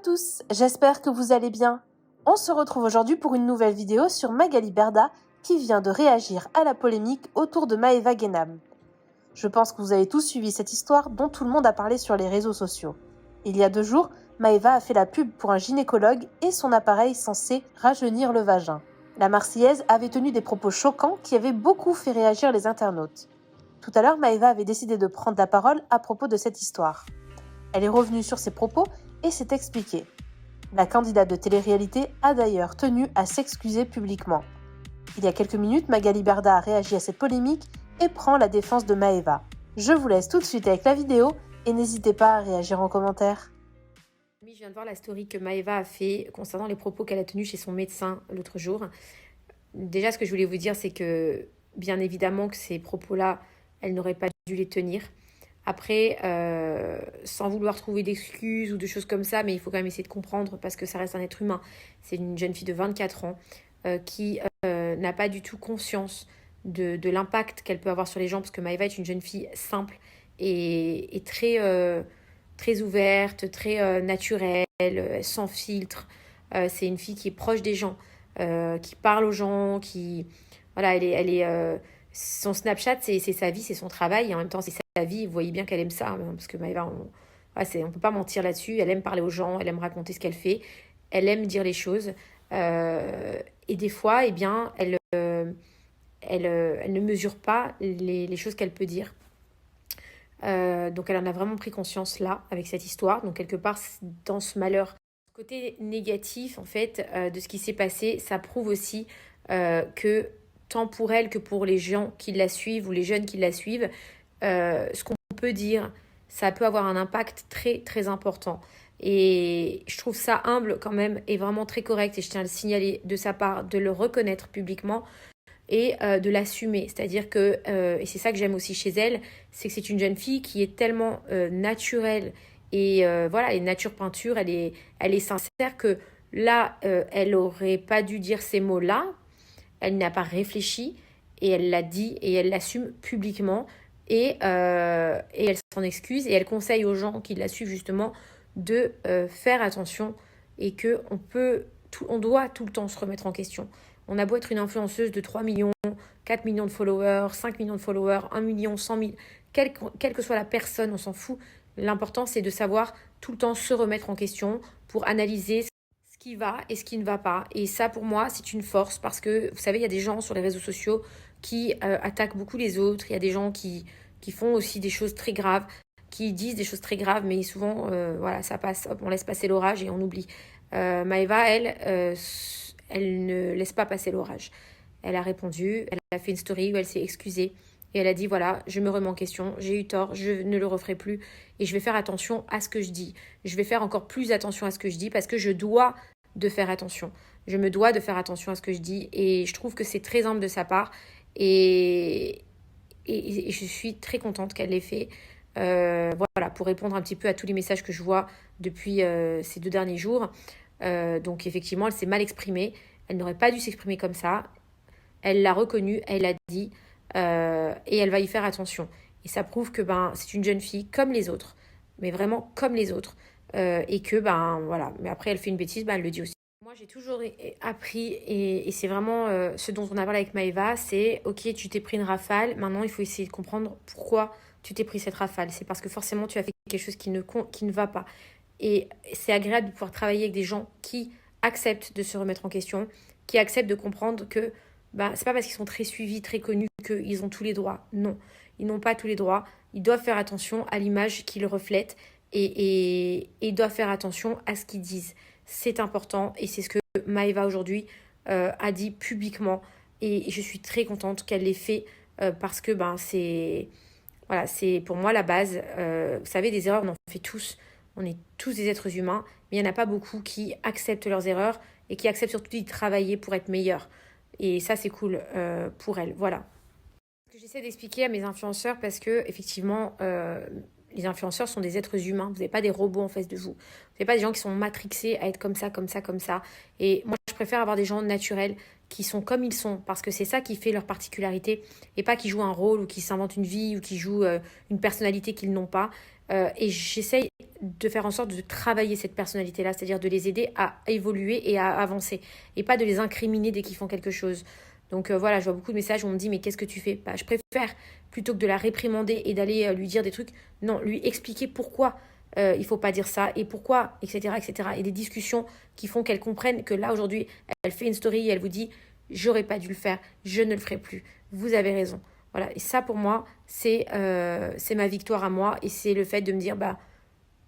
tous, j'espère que vous allez bien. On se retrouve aujourd'hui pour une nouvelle vidéo sur Magali Berda qui vient de réagir à la polémique autour de Maeva Guénam. Je pense que vous avez tous suivi cette histoire dont tout le monde a parlé sur les réseaux sociaux. Il y a 2 jours, Maeva a fait la pub pour un gynécologue et son appareil censé rajeunir le vagin. La Marseillaise avait tenu des propos choquants qui avaient beaucoup fait réagir les internautes. Tout à l'heure, Maeva avait décidé de prendre la parole à propos de cette histoire. Elle est revenue sur ses propos et s'est expliquée. La candidate de télé-réalité a d'ailleurs tenu à s'excuser publiquement. Il y a quelques minutes, Magali Berda a réagi à cette polémique et prend la défense de Maeva. Je vous laisse tout de suite avec la vidéo et n'hésitez pas à réagir en commentaire. Je viens de voir la story que Maeva a fait concernant les propos qu'elle a tenus chez son médecin l'autre jour. Déjà, ce que je voulais vous dire, c'est que bien évidemment que ces propos-là, elle n'aurait pas dû les tenir. Après, sans vouloir trouver d'excuses ou de choses comme ça, mais il faut quand même essayer de comprendre parce que ça reste un être humain. C'est une jeune fille de 24 ans qui n'a pas du tout conscience de l'impact qu'elle peut avoir sur les gens, parce que Maeva est une jeune fille simple et très ouverte, très naturelle, sans filtre. C'est une fille qui est proche des gens, qui parle aux gens, voilà, son Snapchat, c'est sa vie, c'est son travail, et en même temps, c'est sa vie. Vous voyez bien qu'elle aime ça, hein, parce que Maeva, on peut pas mentir là-dessus. Elle aime parler aux gens, elle aime raconter ce qu'elle fait, elle aime dire les choses. Et des fois, eh bien, elle ne mesure pas les choses qu'elle peut dire. Donc, elle en a vraiment pris conscience là, avec cette histoire. Donc, quelque part, dans ce malheur, côté négatif, en fait, de ce qui s'est passé, ça prouve aussi que tant pour elle que pour les gens qui la suivent ou les jeunes qui la suivent, ce qu'on peut dire, ça peut avoir un impact très, très important. Et je trouve ça humble quand même et vraiment très correct, et je tiens à le signaler de sa part, de le reconnaître publiquement et de l'assumer. C'est-à-dire que, et c'est ça que j'aime aussi chez elle, c'est que c'est une jeune fille qui est tellement naturelle et voilà, elle est nature peinture, elle est sincère, que là, elle aurait pas dû dire ces mots-là. Elle n'a pas réfléchi et elle l'a dit et elle l'assume publiquement et elle s'en excuse et elle conseille aux gens qui la suivent justement de faire attention et que on doit tout le temps se remettre en question. On a beau être une influenceuse de 3 millions, 4 millions de followers, 5 millions de followers, 1 million, 100 000, quelle que soit la personne, on s'en fout. L'important, c'est de savoir tout le temps se remettre en question pour analyser ce qui va et ce qui ne va pas. Et ça, pour moi, c'est une force parce que, vous savez, il y a des gens sur les réseaux sociaux qui attaquent beaucoup les autres. Il y a des gens qui font aussi des choses très graves, qui disent des choses très graves, mais souvent, voilà, ça passe, hop, on laisse passer l'orage et on oublie. Maeva, elle ne laisse pas passer l'orage. Elle a répondu, elle a fait une story où elle s'est excusée. Et elle a dit, voilà, je me remets en question, j'ai eu tort, je ne le referai plus. Et je vais faire attention à ce que je dis. Je vais faire encore plus attention à ce que je dis parce que je dois de faire attention. Je me dois de faire attention à ce que je dis. Et je trouve que c'est très humble de sa part. Et je suis très contente qu'elle l'ait fait. Voilà, pour répondre un petit peu à tous les messages que je vois depuis ces 2 derniers jours. Donc effectivement, elle s'est mal exprimée. Elle n'aurait pas dû s'exprimer comme ça. Elle l'a reconnu, elle l'a dit. Et elle va y faire attention. Et ça prouve que c'est une jeune fille comme les autres, mais vraiment comme les autres. Et que, voilà. Mais après, elle fait une bêtise, elle le dit aussi. Moi, j'ai toujours appris, et c'est vraiment ce dont on a parlé avec Maeva, c'est, ok, tu t'es pris une rafale, maintenant il faut essayer de comprendre pourquoi tu t'es pris cette rafale. C'est parce que forcément, tu as fait quelque chose qui ne va pas. Et c'est agréable de pouvoir travailler avec des gens qui acceptent de se remettre en question, qui acceptent de comprendre que c'est pas parce qu'ils sont très suivis, très connus, qu'ils ont tous les droits. Non, ils n'ont pas tous les droits. Ils doivent faire attention à l'image qu'ils reflètent et ils doivent faire attention à ce qu'ils disent. C'est important et c'est ce que Maeva aujourd'hui a dit publiquement. Et je suis très contente qu'elle l'ait fait parce que c'est pour moi la base. Vous savez, des erreurs, on en fait tous. On est tous des êtres humains, mais il n'y en a pas beaucoup qui acceptent leurs erreurs et qui acceptent surtout d'y travailler pour être meilleurs. Et ça, c'est cool pour elle. Voilà. Ce que j'essaie d'expliquer à mes influenceurs, parce que effectivement, les influenceurs sont des êtres humains. Vous n'avez pas des robots en face de vous. Vous n'avez pas des gens qui sont matrixés à être comme ça, comme ça, comme ça. Et moi, je préfère avoir des gens naturels qui sont comme ils sont, parce que c'est ça qui fait leur particularité, et pas qui jouent un rôle ou qui s'inventent une vie ou qui jouent une personnalité qu'ils n'ont pas. Et j'essaye de faire en sorte de travailler cette personnalité-là, c'est-à-dire de les aider à évoluer et à avancer, et pas de les incriminer dès qu'ils font quelque chose. Donc voilà, je vois beaucoup de messages où on me dit mais qu'est-ce que tu fais? Bah, je préfère, plutôt que de la réprimander et d'aller lui dire des trucs, non, lui expliquer pourquoi il faut pas dire ça et pourquoi, etc., etc. Et des discussions qui font qu'elle comprenne que là aujourd'hui, elle fait une story et elle vous dit j'aurais pas dû le faire, je ne le ferai plus, vous avez raison. Voilà, et ça pour moi, c'est ma victoire à moi et c'est le fait de me dire bah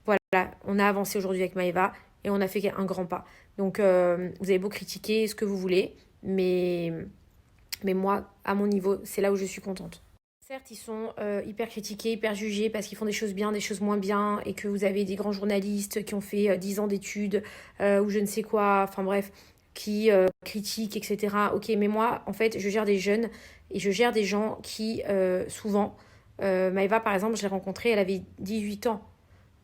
voilà, on a avancé aujourd'hui avec Maëva et on a fait un grand pas. Donc vous avez beau critiquer ce que vous voulez, mais moi, à mon niveau, c'est là où je suis contente. Certes, ils sont hyper critiqués, hyper jugés parce qu'ils font des choses bien, des choses moins bien, et que vous avez des grands journalistes qui ont fait 10 ans d'études ou je ne sais quoi, enfin bref, qui critiquent, etc. Ok, mais moi, en fait, je gère des jeunes et je gère des gens qui, souvent, Maëva, par exemple, je l'ai rencontrée, elle avait 18 ans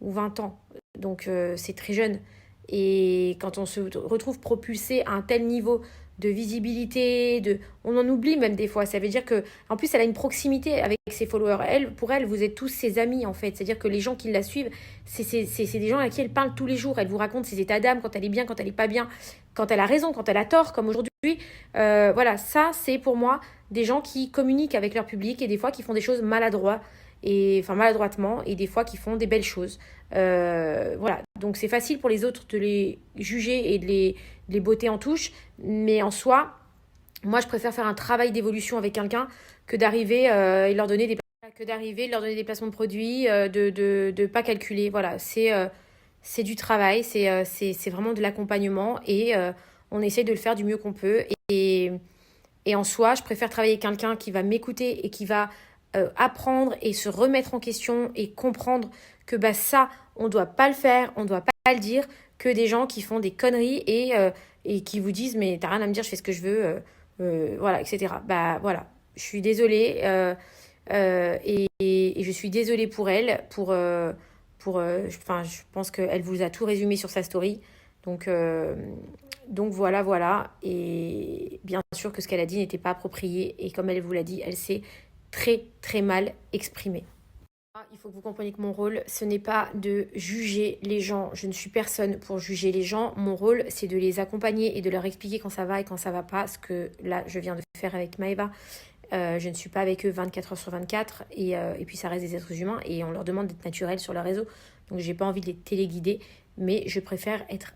ou 20 ans, donc c'est très jeune. Et quand on se retrouve propulsé à un tel niveau de visibilité, on en oublie même des fois. Ça veut dire que, en plus, elle a une proximité avec ses followers. Pour elle, vous êtes tous ses amis, en fait. C'est-à-dire que les gens qui la suivent, c'est des gens à qui elle parle tous les jours. Elle vous raconte ses états d'âme, quand elle est bien, quand elle est pas bien, quand elle a raison, quand elle a tort, comme aujourd'hui. Voilà, ça, c'est pour moi des gens qui communiquent avec leur public et des fois qui font des choses maladroitement, et des fois qui font des belles choses. Voilà, donc c'est facile pour les autres de les juger et de les botter en touche, mais en soi, moi je préfère faire un travail d'évolution avec quelqu'un que d'arriver et leur donner des placements de produits, de pas calculer. Voilà, c'est du travail, c'est vraiment de l'accompagnement et on essaie de le faire du mieux qu'on peut. Et en soi, je préfère travailler avec quelqu'un qui va m'écouter et qui va apprendre et se remettre en question et comprendre que bah, ça, on ne doit pas le faire, on ne doit pas le dire, que des gens qui font des conneries et qui vous disent mais t'as rien à me dire, je fais ce que je veux, voilà, etc. Bah voilà, je suis désolée et je suis désolée pour elle, je pense qu'elle vous a tout résumé sur sa story. Donc, voilà, voilà. Et bien sûr que ce qu'elle a dit n'était pas approprié. Et comme elle vous l'a dit, elle s'est très, très mal exprimée. Il faut que vous compreniez que mon rôle, ce n'est pas de juger les gens. Je ne suis personne pour juger les gens. Mon rôle, c'est de les accompagner et de leur expliquer quand ça va et quand ça va pas. Ce que là, je viens de faire avec Maëva. Je ne suis pas avec eux 24 heures sur 24 et puis ça reste des êtres humains et on leur demande d'être naturels sur leur réseau. Donc j'ai pas envie de les téléguider, mais je préfère être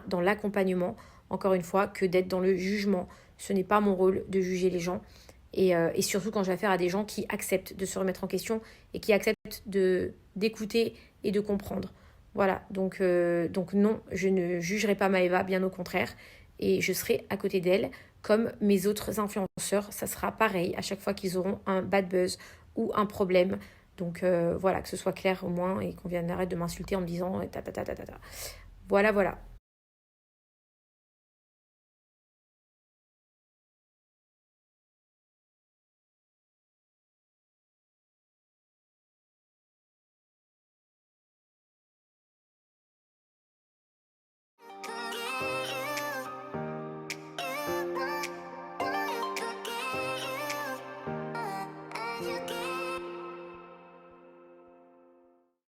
dans l'accompagnement, encore une fois, que d'être dans le jugement. Ce n'est pas mon rôle de juger les gens. Et surtout quand j'ai affaire à des gens qui acceptent de se remettre en question et qui acceptent d'écouter et de comprendre. Voilà, donc non, je ne jugerai pas Maëva, bien au contraire. Et je serai à côté d'elle, comme mes autres influenceurs. Ça sera pareil à chaque fois qu'ils auront un bad buzz ou un problème. Donc voilà, que ce soit clair au moins et qu'on vienne arrêter de m'insulter en me disant ta ta ta ta ta ta. Voilà, voilà.